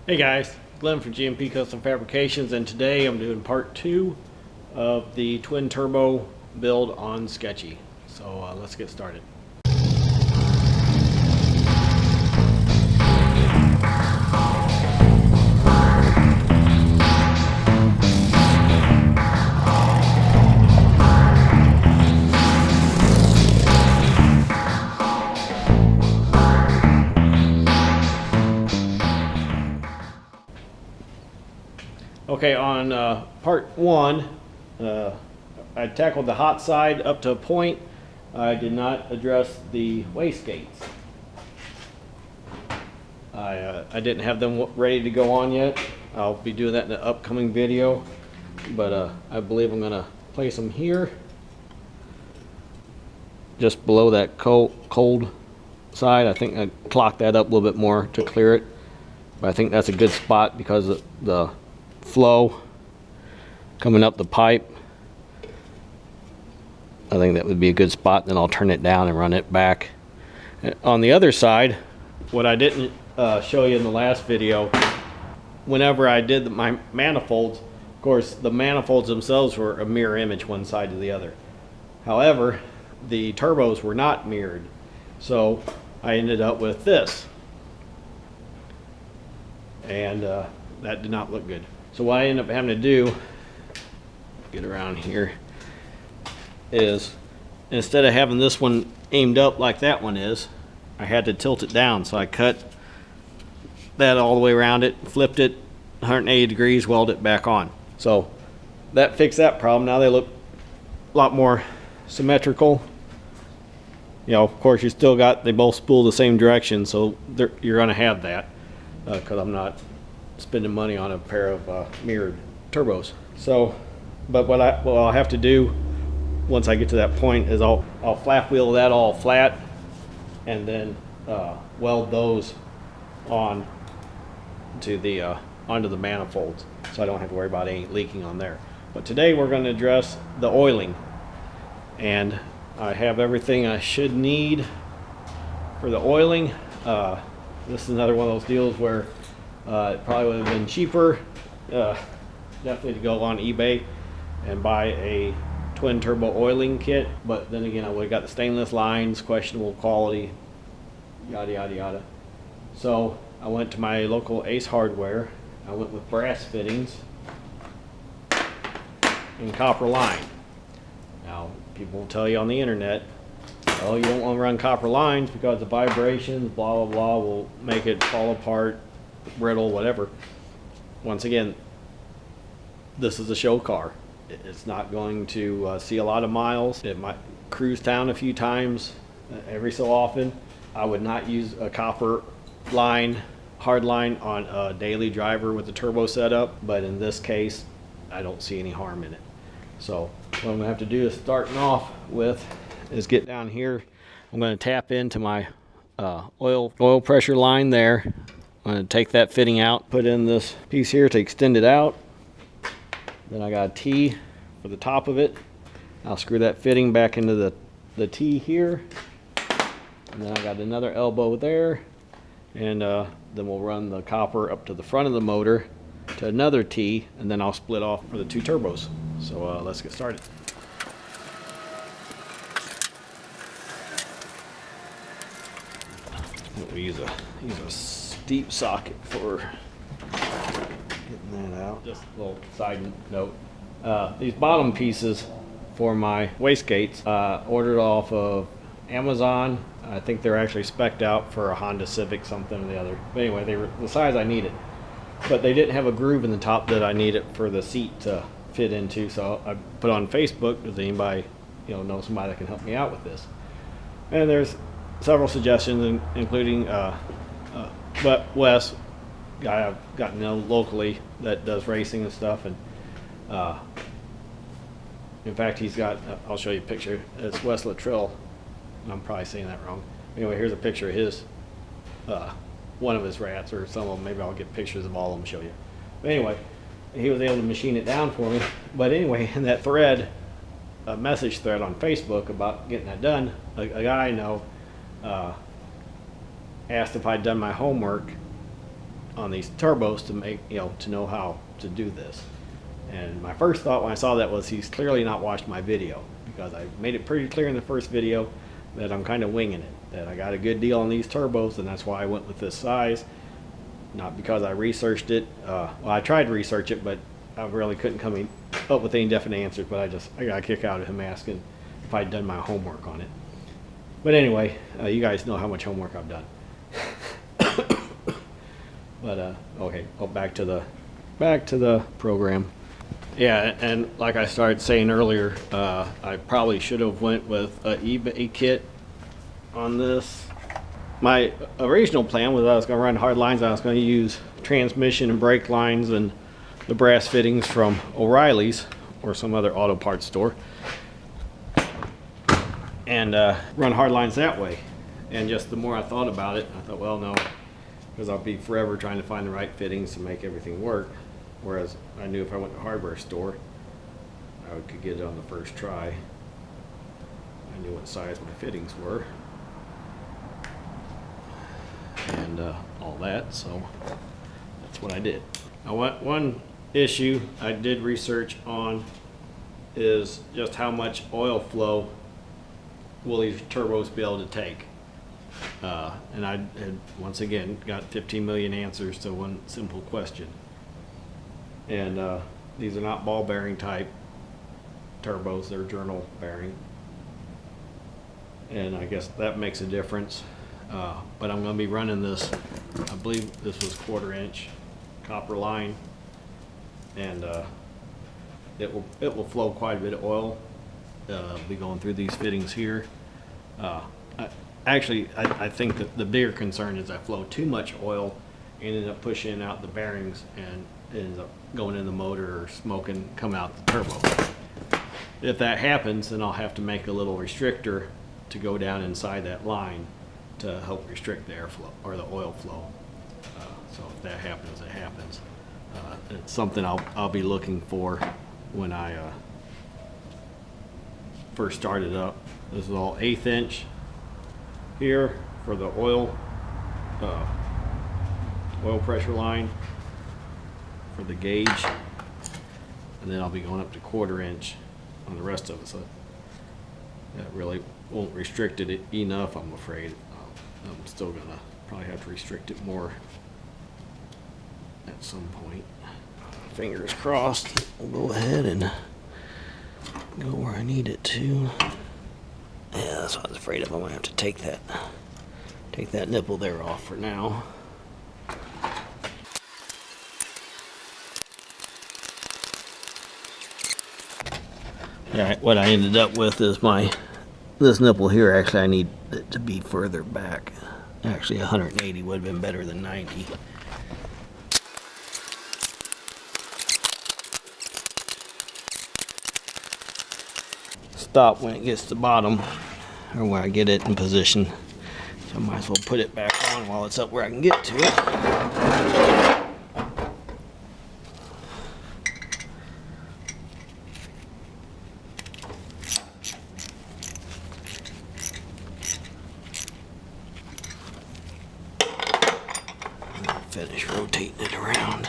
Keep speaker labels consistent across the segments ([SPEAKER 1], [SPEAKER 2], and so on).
[SPEAKER 1] Hey guys, Glenn from GMP Custom Fabrications, and today I'm doing part 2 of the twin turbo build on Sketchy. So let's get started. Okay, on part 1, I tackled the hot side up to a point. I did not address the wastegates. I didn't have them ready to go on yet. I'll be doing that in an upcoming video, but I believe I'm going to place them here, just below that cold side. I think I clocked that up a little bit more to clear it, but I think that's a good spot because of the flow coming up the pipe. I think that would be a good spot. Then I'll turn it down and run it back. On the other side, what I didn't show you in the last video, whenever I did my manifolds, of course the manifolds themselves were a mirror image one side to the other. However, the turbos were not mirrored, so I ended up with this, and that did not look good. So what I ended up having to do, get around here, is instead of having this one aimed up like that one is, I had to tilt it down. So I cut that all the way around it, flipped it 180 degrees, welded it back on. So that fixed that problem. Now they look a lot more symmetrical. You know, of course, they both spool the same direction, so you're going to have that because I'm not spending money on a pair of mirrored turbos. So, but what I'll have to do once I get to that point is I'll flap wheel that all flat and then weld those on to the onto the manifolds, so I don't have to worry about any leaking on there. But today we're going to address the oiling, and I have everything I should need for the oiling. This is another one of those deals where it probably would have been cheaper definitely to go on eBay and buy a twin turbo oiling kit, but then again I would have got the stainless lines, questionable quality, yada yada yada. So I went to my local Ace Hardware. I went with brass fittings and copper line. Now people will tell you on the internet, oh, you don't want to run copper lines because the vibrations, blah blah blah, will make it fall apart, brittle, whatever. Once again, this is a show car. It's not going to see a lot of miles. It might cruise town a few times every so often. I would not use a copper line, hard line, on a daily driver with the turbo setup, but in this case I don't see any harm in it. So what I'm going to have to do is, starting off with, is get down here. I'm going to tap into my oil pressure line there. I'm going to take that fitting out, put in this piece here to extend it out. Then I got a T for the top of it. I'll screw that fitting back into the T here. And then I got another elbow there. And then we'll run the copper up to the front of the motor to another T, and then I'll split off for the two turbos. So let's get started. We use a steep socket for getting that out. Just a little side note. These bottom pieces for my wastegates, ordered off of Amazon. I think they're actually spec'd out for a Honda Civic something or the other. But anyway, they were the size I needed. But they didn't have a groove in the top that I needed for the seat to fit into. So I put on Facebook, does anybody know somebody that can help me out with this? And there's several suggestions, including Wes, guy I've gotten to know locally that does racing and stuff, and in fact he's got, I'll show you a picture. It's Wes Latrill. I'm probably saying that wrong. Anyway, here's a picture of his one of his rats, or some of them. Maybe I'll get pictures of all of them, show you. But anyway, he was able to machine it down for me. But anyway, in that thread, a message thread on Facebook about getting that done, a guy I know asked if I'd done my homework on these turbos to make, to know how to do this. And my first thought when I saw that was he's clearly not watched my video, because I made it pretty clear in the first video that I'm kind of winging it, that I got a good deal on these turbos, and that's why I went with this size. Not because I researched it. Well, I tried to research it, but I really couldn't come up with any definite answers. But I got a kick out of him asking if I'd done my homework on it. But anyway, you guys know how much homework I've done. But okay, back to the program. Yeah, and like I started saying earlier, I probably should have went with an eBay kit on this. My original plan was I was going to run hard lines. I was going to use transmission and brake lines and the brass fittings from O'Reilly's or some other auto parts store, and run hard lines that way. And just the more I thought about it, I thought, well, no, because I'll be forever trying to find the right fittings to make everything work. Whereas I knew if I went to a hardware store, I could get it on the first try. I knew what size my fittings were and all that, so that's what I did. Now, one issue I did research on is just how much oil flow will these turbos be able to take. And I had once again got 15 million answers to one simple question. And these are not ball bearing type turbos, they're journal bearing. And I guess that makes a difference. But I'm going to be running this, I believe this was 1/4 inch copper line, and it will flow quite a bit of oil. Be going through these fittings here. I think that the bigger concern is I flow too much oil and end up pushing out the bearings, and it ends up going in the motor or smoking come out the turbo. If that happens, then I'll have to make a little restrictor to go down inside that line to help restrict the airflow or the oil flow. So if that happens, it happens. It's something I'll be looking for when I first started up. This is all 1/8 inch here for the oil pressure line for the gauge, and then I'll be going up to 1/4 inch on the rest of it. So that really won't restrict it enough, I'm afraid. I'm still gonna probably have to restrict it more at some point. Fingers crossed, we'll go ahead and go where I need it to. Yeah, that's what I was afraid of. I'm gonna have to take that nipple there off for now. Alright, what I ended up with is this nipple here. Actually, I need it to be further back. Actually, 180 would have been better than 90. Stop when it gets to the bottom, or when I get it in position. So I might as well put it back on while it's up where I can get to it. Finish rotating it around.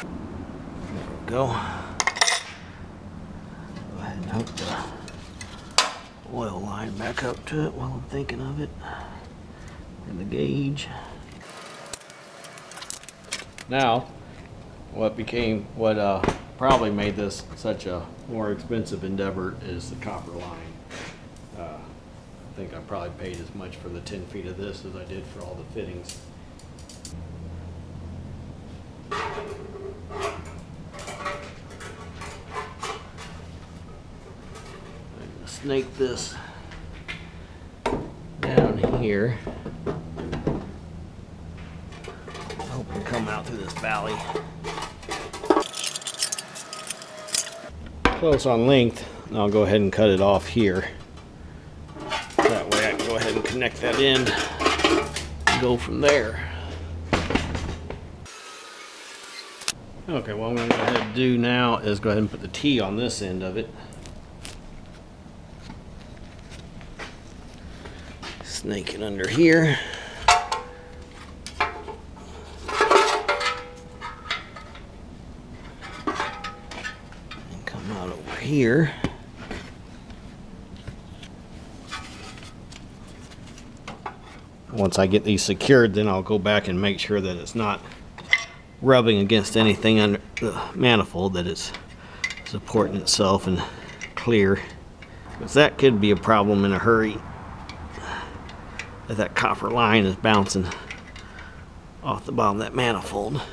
[SPEAKER 1] There we go. Go ahead and hook the oil line back up to it while I'm thinking of it. And the gauge. Now, what probably made this such a more expensive endeavor is the copper line. I think I probably paid as much for the 10 feet of this as I did for all the fittings. I'm gonna snake this down here. Hope we come out through this valley. Close on length, and I'll go ahead and cut it off here. That way I can go ahead and connect that in and go from there. Okay, what I'm going to go ahead and do now is go ahead and put the T on this end of it. snake it under here. And come out over here. Once I get these secured, then I'll go back and make sure that it's not rubbing against anything under the manifold, that it's supporting itself and clear. Because that could be a problem in a hurry, if that copper line is bouncing off the bottom of that manifold. Now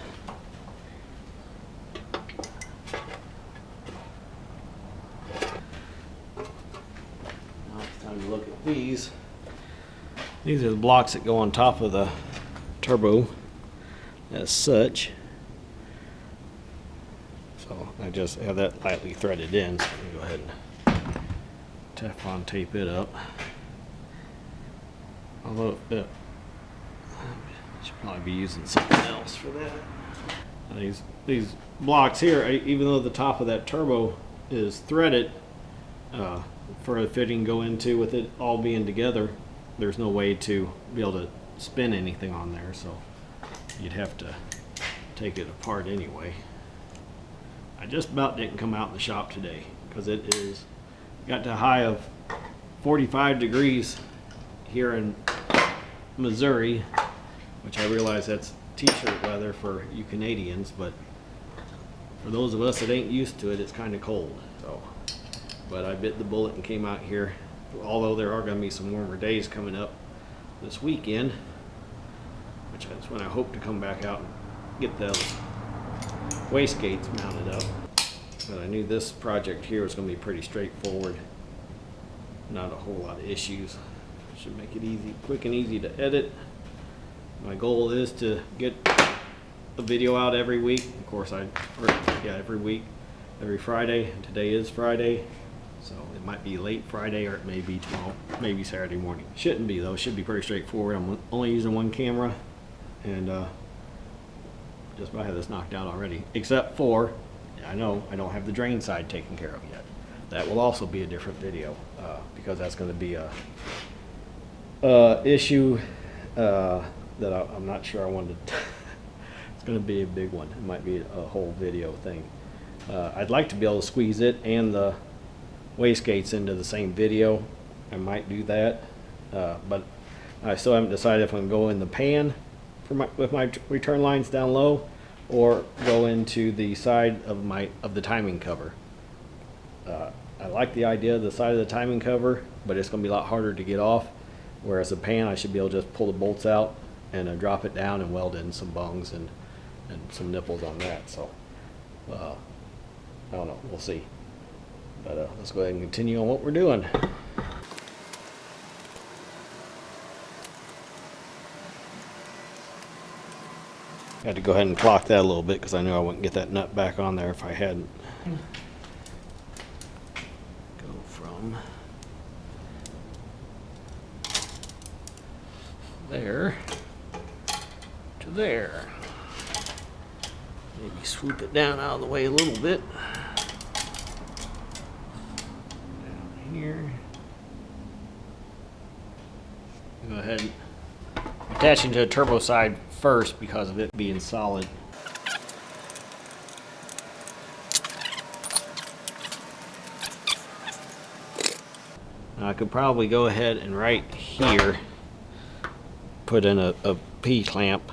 [SPEAKER 1] it's time to look at these. These are the blocks that go on top of the turbo as such. So I just have that lightly threaded in. So I'm going to go ahead and Teflon tape it up. Although I should probably be using something else for that. Now these blocks here, even though the top of that turbo is threaded for the fitting go into, with it all being together, there's no way to be able to spin anything on there, so you'd have to take it apart anyway. I just about didn't come out in the shop today because it is got to a high of 45 degrees here in Missouri, which I realize that's t-shirt weather for you Canadians, but for those of us that ain't used to it, it's kind of cold. So, but I bit the bullet and came out here. Although there are going to be some warmer days coming up this weekend, which is when I hope to come back out and get those wastegates mounted up. But I knew this project here was going to be pretty straightforward. Not a whole lot of issues. Should make it easy, quick and easy to edit. My goal is to get a video out every week. Of course, every week, every Friday. And today is Friday. So it might be late Friday, or it may be tomorrow, maybe Saturday morning. Shouldn't be though, should be pretty straightforward. I'm only using one camera, and just about have this knocked out already. Except for, I know I don't have the drain side taken care of yet. That will also be a different video, because that's going to be a issue that I'm not sure I wanted to it's going to be a big one. It might be a whole video thing. I'd like to be able to squeeze it and the wastegates into the same video. I might do that, but I still haven't decided if I'm going to go in the pan for with my return lines down low, or go into the side of the timing cover. I like the idea of the side of the timing cover, but it's going to be a lot harder to get off. Whereas the pan, I should be able to just pull the bolts out and drop it down and weld in some bungs and some nipples on that. So I don't know, we'll see. But let's go ahead and continue on what we're doing. Had to go ahead and clock that a little bit because I knew I wouldn't get that nut back on there if I hadn't. Go from there to there. Maybe swoop it down out of the way a little bit. Down here. Go ahead and attaching to the turbo side first because of it being solid. Now I could probably go ahead and right here put in a P-clamp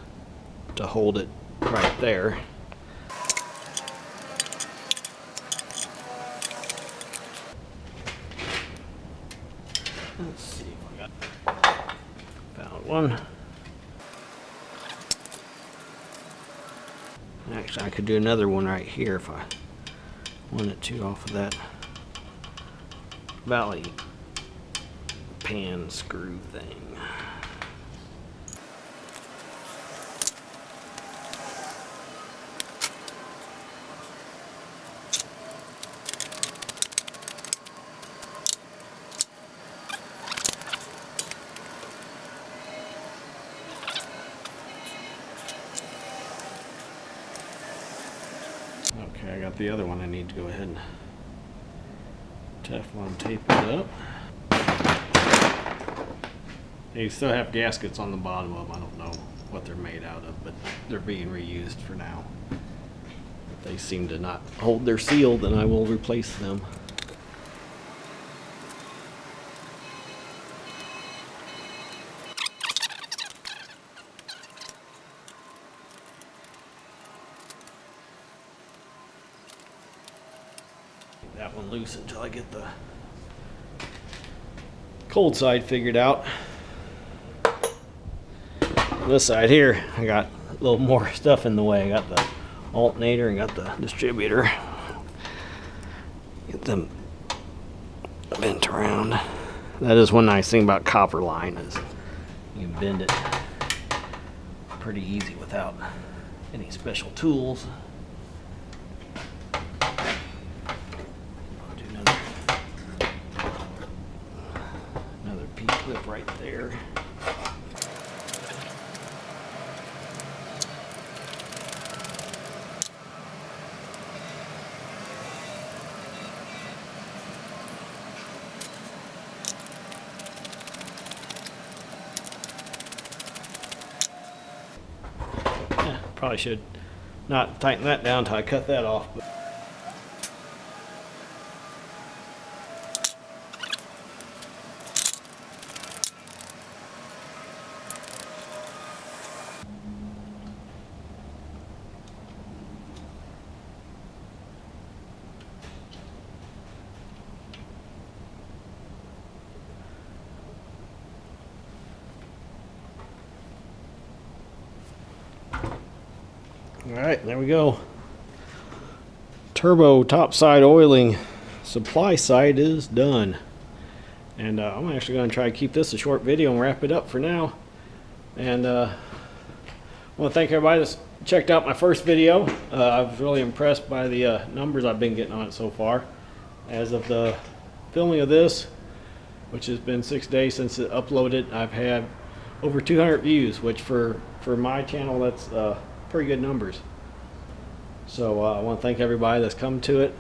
[SPEAKER 1] to hold it right there. Let's see if I found one. Actually, I could do another one right here if I wanted to, off of that valley pan screw thing. Okay, I got the other one. I need to go ahead and Teflon tape it up. They still have gaskets on the bottom of them. I don't know what they're made out of, but they're being reused for now. If they seem to not hold their seal, then I will replace them. That one loose until I get the cold side figured out. On this side here, I got a little more stuff in the way. I got the alternator and got the distributor. Get them bent around. That is one nice thing about copper line, is you can bend it pretty easy without any special tools. I'll do another P-clip right there. Probably should not tighten that down until I cut that off. But alright, there we go. Turbo topside oiling supply side is done. And I'm actually going to try to keep this a short video and wrap it up for now. And I want to thank everybody that's checked out my first video. I was really impressed by the numbers I've been getting on it so far. As of the filming of this, which has been 6 days since it uploaded, I've had over 200 views, which for my channel, that's pretty good numbers. So I want to thank everybody that's come to it,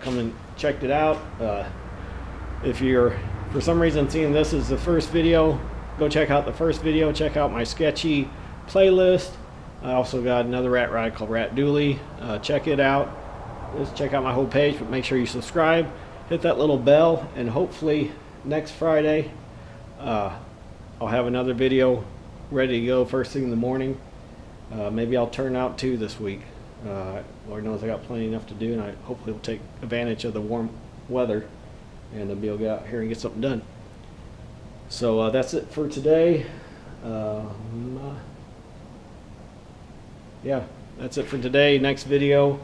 [SPEAKER 1] come and checked it out. If you're for some reason seeing this as the first video, go check out the first video. Check out my Sketchy playlist. I also got another rat ride called Rat Dooley. Check it out. Just check out my whole page, but make sure you subscribe, hit that little bell, and hopefully next Friday I'll have another video ready to go first thing in the morning. Maybe I'll turn out 2 this week. Lord knows I got plenty enough to do, and I hopefully will take advantage of the warm weather and I'll be able to get out here and get something done. So that's it for today. Yeah, that's it for today. Next video,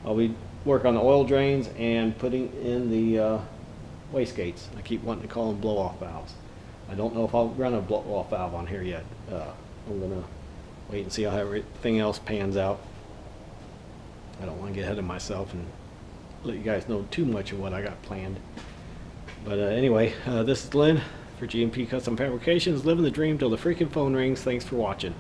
[SPEAKER 1] I'll be working on the oil drains and putting in the wastegates. I keep wanting to call them blow-off valves. I don't know if I'll run a blow-off valve on here yet. I'm gonna wait and see how everything else pans out. I don't want to get ahead of myself and let you guys know too much of what I got planned. But anyway, this is Glenn for G&P Custom Fabrications, living the dream till the freaking phone rings. Thanks for watching.